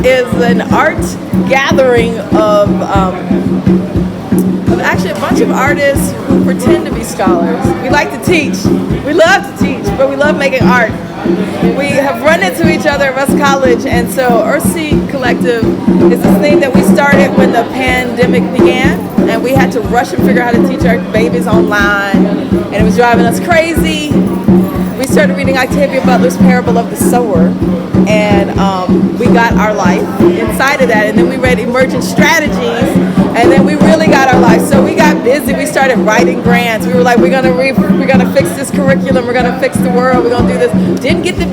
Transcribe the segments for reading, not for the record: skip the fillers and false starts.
is an art gathering of actually a bunch of artists who pretend to be scholars. We like to teach. We love to teach, but we love making art. We have run into each other at Russ College, and so Earthseed Collective is this thing that we started when the pandemic began, and we had to rush and figure out how to teach our babies online, and it was driving us crazy. We started reading Octavia Butler's Parable of the Sower, and we got our life inside of that, and then we read Emergent Strategies, and then we really got our life. So we got busy. We started writing grants. We were like, we're gonna fix this curriculum. We're gonna fix the world. We're gonna do this. Didn't get the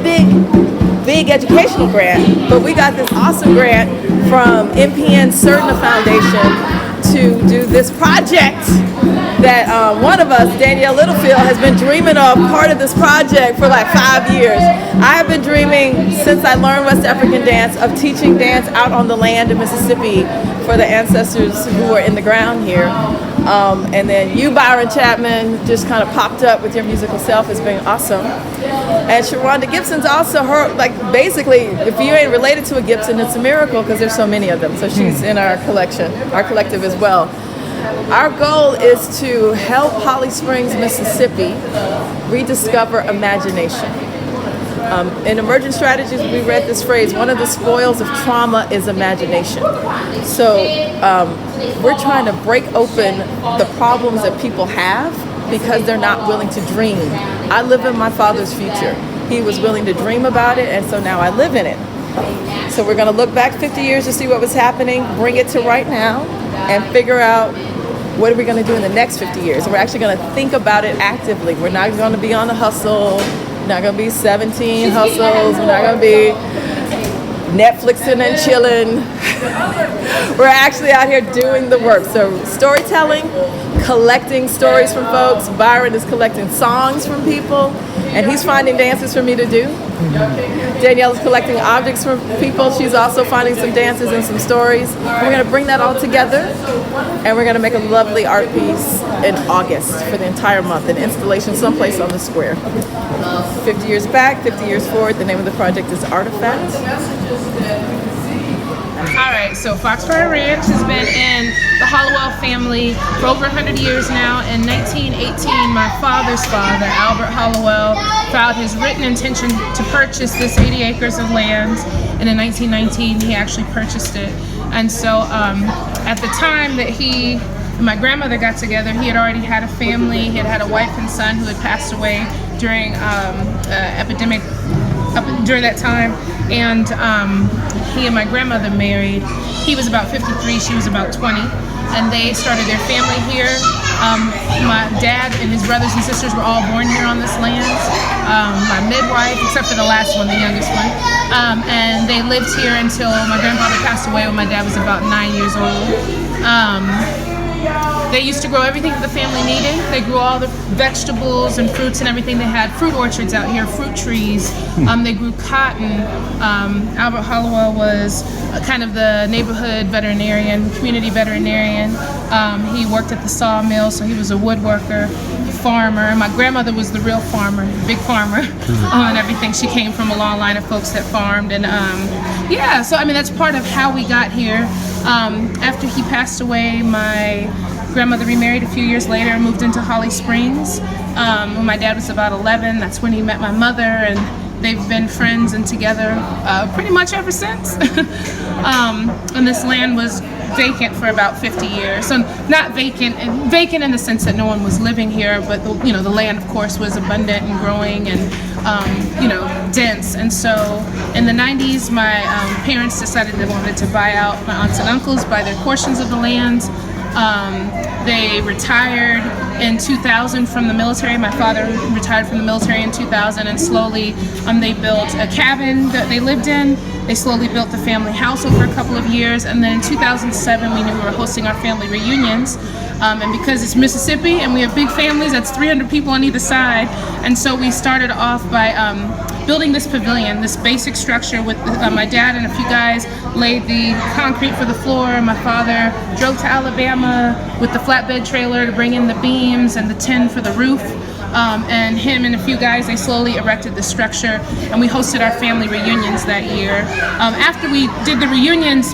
big educational grant, but we got this awesome grant from MPN Cerna Foundation to do this project that one of us, Danielle Littlefield, has been dreaming of part of this project for like 5 years. I have been dreaming since I learned West African dance of teaching dance out on the land in Mississippi for the ancestors who are in the ground here. And then you, Byron Chapman, just kind of popped up with your musical self has been awesome. And Sharonda Gibson's also her, like basically, if you ain't related to a Gibson, it's a miracle because there's so many of them. So she's in our collection, our collective as well. Our goal is to help Holly Springs, Mississippi rediscover imagination. In Emergent Strategies, we read this phrase, one of the spoils of trauma is imagination. So we're trying to break open the problems that people have because they're not willing to dream. I live in my father's future. He was willing to dream about it, and so now I live in it. So we're going to look back 50 years to see what was happening, bring it to right now, and figure out what are we going to do in the next 50 years. We're actually going to think about it actively. We're not going to be on a hustle. We're not going to be 17 hustles. We're not going to be Netflixing and chilling. We're actually out here doing the work. So storytelling, collecting stories from folks. Byron is collecting songs from people, and he's finding dances for me to do. Danielle is collecting objects from people. She's also finding some dances and some stories. We're going to bring that all together, and we're going to make a lovely art piece in August for the entire month, an installation someplace on the square. 50 years back, 50 years forward. The name of the project is Art+Fact. All right, so Foxfire Ranch has been in the Hollowell family for over 100 years now. In 1918, my father's father, Albert Hollowell, filed his written intention to purchase this 80 acres of land, and in 1919, he actually purchased it. And so at the time that he and my grandmother got together, he had already had a family. He had had a wife and son who had passed away during epidemic during that time, and he and my grandmother married. He was about 53, she was about 20, and they started their family here. My dad and his brothers and sisters were all born here on this land. My midwife, except for the last one, the youngest one, and they lived here until my grandfather passed away when my dad was about 9 years old. They used to grow everything that the family needed. They grew all the vegetables and fruits and everything. They had fruit orchards out here, fruit trees. They grew cotton. Albert Hollowell was kind of the neighborhood veterinarian, community veterinarian. He worked at the sawmill, so he was a woodworker, farmer. My grandmother was the real farmer, big farmer, and everything. She came from a long line of folks that farmed, and yeah, so I mean that's part of how we got here. After he passed away, my grandmother remarried a few years later and moved into Holly Springs. When my dad was about 11, that's when he met my mother, and they've been friends and together pretty much ever since. And this land was vacant for about 50 years. So not vacant in the sense that no one was living here, but the land, of course, was abundant and growing and dense. And so in the 90s, my parents decided they wanted to buy out my aunts and uncles, buy their portions of the land. They retired in 2000 from the military. My father retired from the military in 2000, and slowly they built a cabin that they lived in. They slowly built the family house over a couple of years, and then in 2007 we knew we were hosting our family reunions. And because it's Mississippi and we have big families, that's 300 people on either side, and so we started off by building this pavilion, this basic structure with my dad and a few guys laid the concrete for the floor. My father drove to Alabama with the flatbed trailer to bring in the beams and the tin for the roof. and him and a few guys, they slowly erected the structure, and we hosted our family reunions that year. After we did the reunions,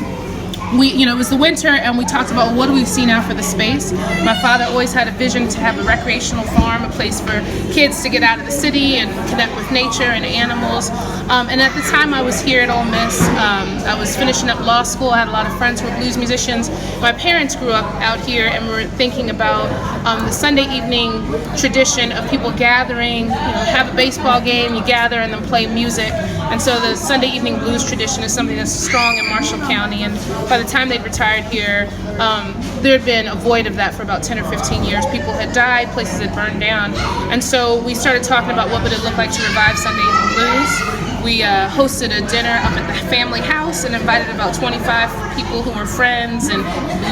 it was the winter, and we talked about what do we see now for the space. My father always had a vision to have a recreational farm, a place for kids to get out of the city and connect with nature and animals. And at the time I was here at Ole Miss, I was finishing up law school. I had a lot of friends who were blues musicians. My parents grew up out here, and we were thinking about the Sunday evening tradition of people gathering, have a baseball game, you gather and then play music. And so the Sunday evening blues tradition is something that's strong in Marshall County. And by the time they'd retired here, there had been a void of that for about 10 or 15 years. People had died, places had burned down. And so we started talking about what would it look like to revive Sunday evening blues. We hosted a dinner up at the family house and invited about 25 people who were friends and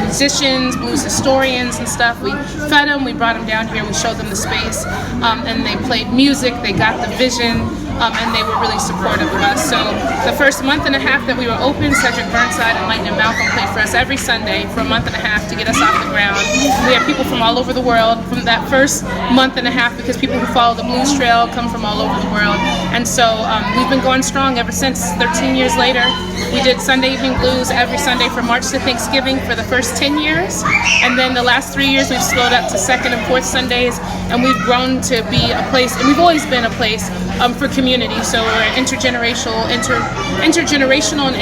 musicians, blues historians and stuff. We fed them, we brought them down here, we showed them the space, and they played music, they got the vision, and they were really supportive of us. So the first month and a half that we were open, Cedric Burnside and Lightning Malcolm played for us every Sunday for a month and a half to get us off the ground. We had people from all over the world from that first month and a half, because people who follow the blues trail come from all over the world. And so we've been going strong ever since. 13 years later, we did Sunday evening blues every Sunday from March to Thanksgiving for the first 10 years. And then the last 3 years, we've slowed up to second and fourth Sundays. And we've grown to be a place, and we've always been a place for community. So we're an intergenerational and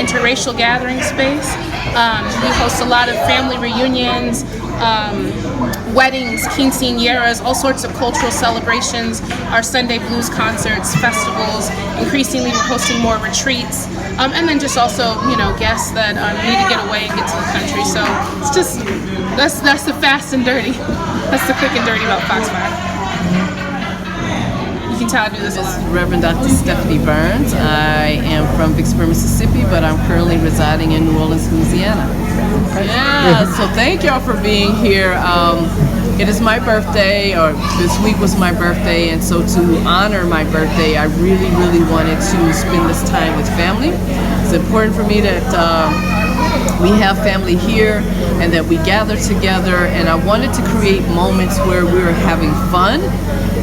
interracial gathering space. We host a lot of family reunions, weddings, quinceañeras, all sorts of cultural celebrations, our Sunday blues concerts, festivals. Increasingly, we're hosting more retreats, and then just also, guests that need to get away and get to the country. So it's just, that's the fast and dirty. That's the quick and dirty about Foxfire. You can tell I do this a lot. Reverend Dr. Stephanie Burns. I am from Vicksburg, Mississippi, but I'm currently residing in New Orleans, Louisiana. Yeah, so thank y'all for being here. It is my birthday, or this week was my birthday, and so to honor my birthday, I really, really wanted to spend this time with family. It's important for me that we have family here and that we gather together, and I wanted to create moments where we were having fun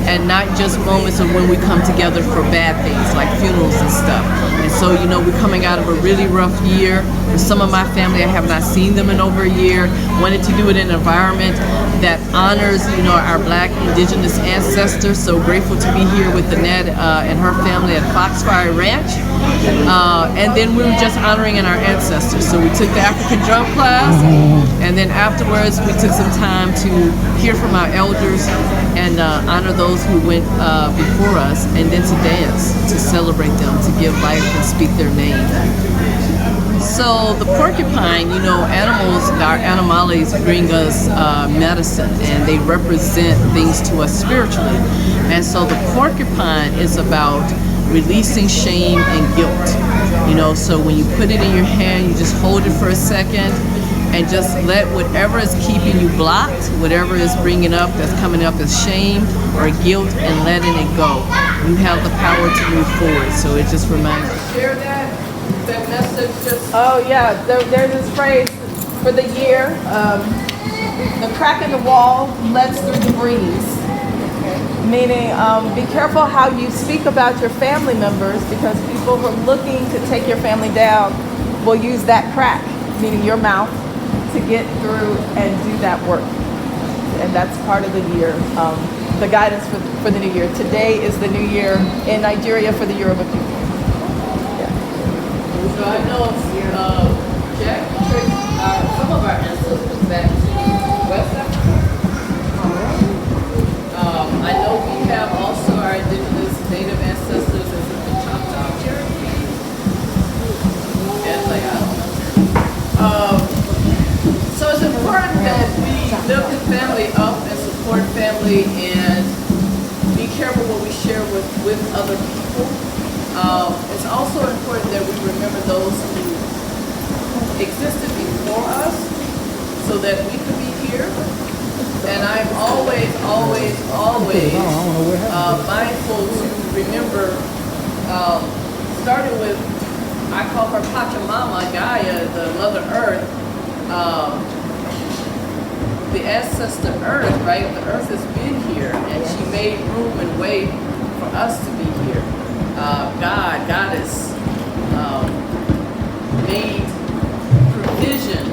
and not just moments of when we come together for bad things like funerals and stuff. And so, we're coming out of a really rough year. For some of my family, I have not seen them in over a year. Wanted to do it in an environment that honors, our Black indigenous ancestors. So grateful to be here with Danette and her family at Foxfire Ranch. And then we were just honoring our ancestors. So we took the African drum class, and then afterwards we took some time to hear from our elders and honor those who went before us, and then to dance, to celebrate them, to give life and speak their name. So the porcupine, animals, our animales bring us medicine, and they represent things to us spiritually. And so the porcupine is about releasing shame and guilt. So when you put it in your hand, you just hold it for a second and just let whatever is keeping you blocked, whatever is bringing up, that's coming up as shame or guilt, and letting it go. You have the power to move forward. So it just reminds you. Share that message. Oh yeah, there's this phrase for the year. The crack in the wall lets through the breeze. Meaning, be careful how you speak about your family members, because people who are looking to take your family down will use that crack, meaning your mouth, to get through and do that work. And that's part of the year, the guidance for the new year. Today is the new year in Nigeria for the Yoruba people. Yeah. So I know Jack traced some of our ancestors back to West Africa. I know we have also our indigenous native ancestors as the Choctaw Cherokees. And I don't know. So it's important that we lift the family up and support family and be careful what we share with other people. It's also important that we remember those who existed before us so that we could be here. And I'm always mindful to remember, starting with, I call her Pachamama, Gaia, the Mother Earth. the ancestor Earth, right? The Earth has been here, and she made room and way for us to be here. God has made provision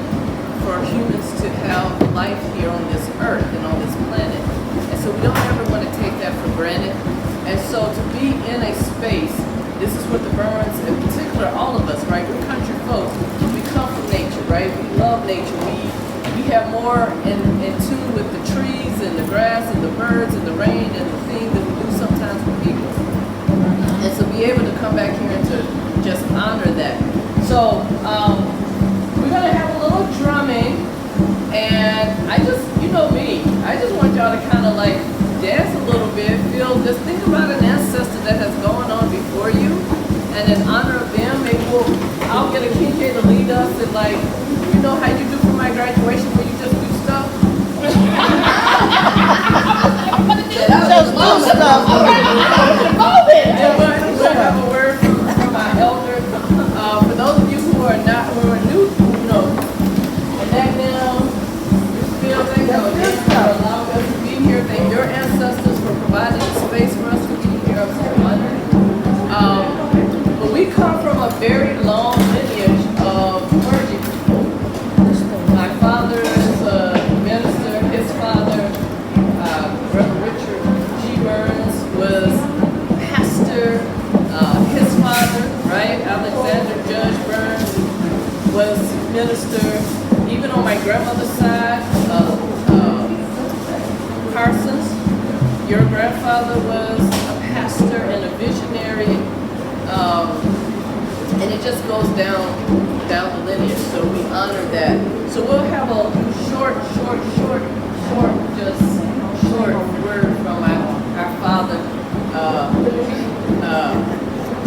for humans to have life here on this earth and on this planet. And so we don't ever want to take that for granted. And so to be in a space, this is what the Burns, in particular, all of us, right? We're country folks. We come from nature, right? We love nature. We have more in tune with the trees and the grass and the birds and the rain and the things that we do sometimes with people. And so be able to come back here and to just honor that. So we're gonna have a little drumming, and I just, you know me, I just want y'all to kind of like dance a little bit, just think about an ancestor that has gone on before you, and in honor of them, maybe I'll get a king here to lead us, and like, you know how you do for my graduation where you just do stuff? We'll have a word from our elders. For those of you who are new, you know, and that now, you feel thank you again for allowing us to be here. Thank your ancestors for providing the space for us to be here. I'm so honored. But we come from a very long lineage of clergy people. My father is a minister. His father, Reverend Richard G. Burns, was pastor. His father, right, Alexander Judge Burns, was minister. Even on my grandmother's side, Parsons, your grandfather was a pastor and a visionary, and it just goes down the lineage. So we honor that. So we'll have a short word from our father.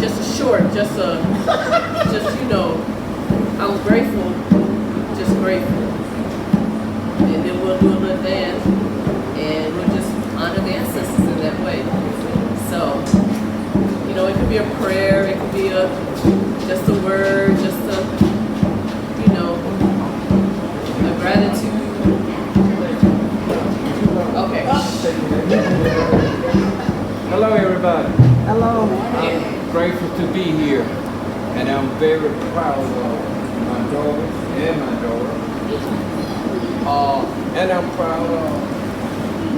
Just a short, just you know, I'm grateful, just grateful. And then we'll do a little dance, and we'll just honor the ancestors in that way. So, you know, it could be a prayer, it could be just a word, just a, you know, a gratitude. Okay. Hello, everybody. Hello. I'm grateful to be here, and I'm very proud of my daughter and my daughter. And I'm proud of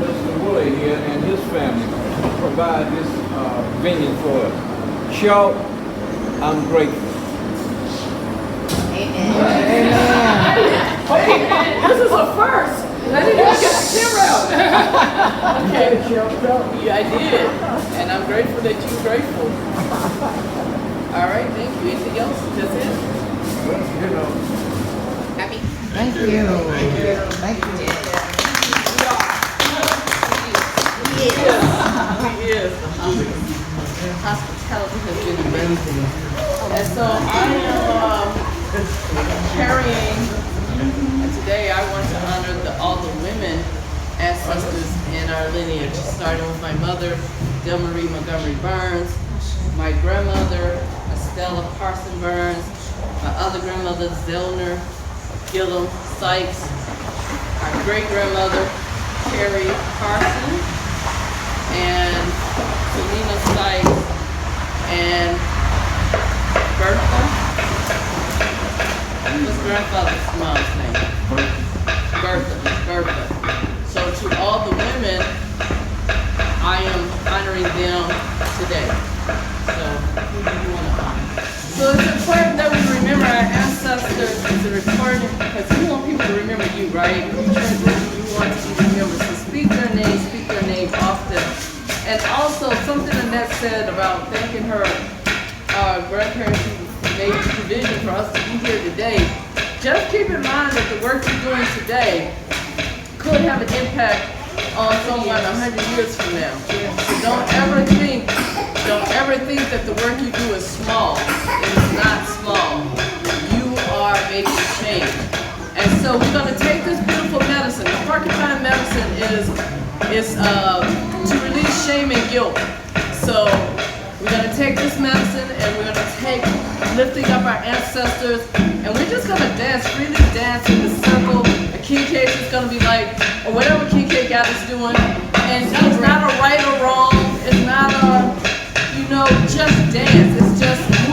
Mr. Woolley here and his family to provide this venue for us. Short, I'm grateful. Okay, this is a first. I didn't even get the camera out. Okay, yeah, I did, and I'm grateful that you're grateful. All right, thank you. Anything else? That's it. Well, you know. Happy. Thank you. Thank you. He is. Hospitality has been amazing. And so I am carrying, today I want to honor all the women ancestors in our lineage, starting with my mother, Delmarie Montgomery Burns, my grandmother, Estella Parson Burns, my other grandmother, Zellner Gillum Sykes, our great-grandmother, Carrie Parson, and Selena Sykes, and Bertha. What's grandfather's mom's name? Bertha. So to all the women, I am honoring them today. So who do you want to honor? So it's important that we remember our ancestors. It's important because you want people to remember you, right? You want to be remembered. So speak their name often. And also something Annette said about thanking her grandparents who made provision for us to be here today. Just keep in mind that the work you're doing today could have an impact on someone 100 years from now. So don't ever think that the work you do is small. It is not small. You are making change. And so we're going to take this beautiful medicine. The porcupine medicine is to release shame and guilt. So we're going to take this medicine and we're going to take lifting up our ancestors, and we're just going to freely dance in the circle. King Cakes is gonna be like, or whatever King Cake Gala is doing. And it's not a right or wrong. It's not a, just dance. It's just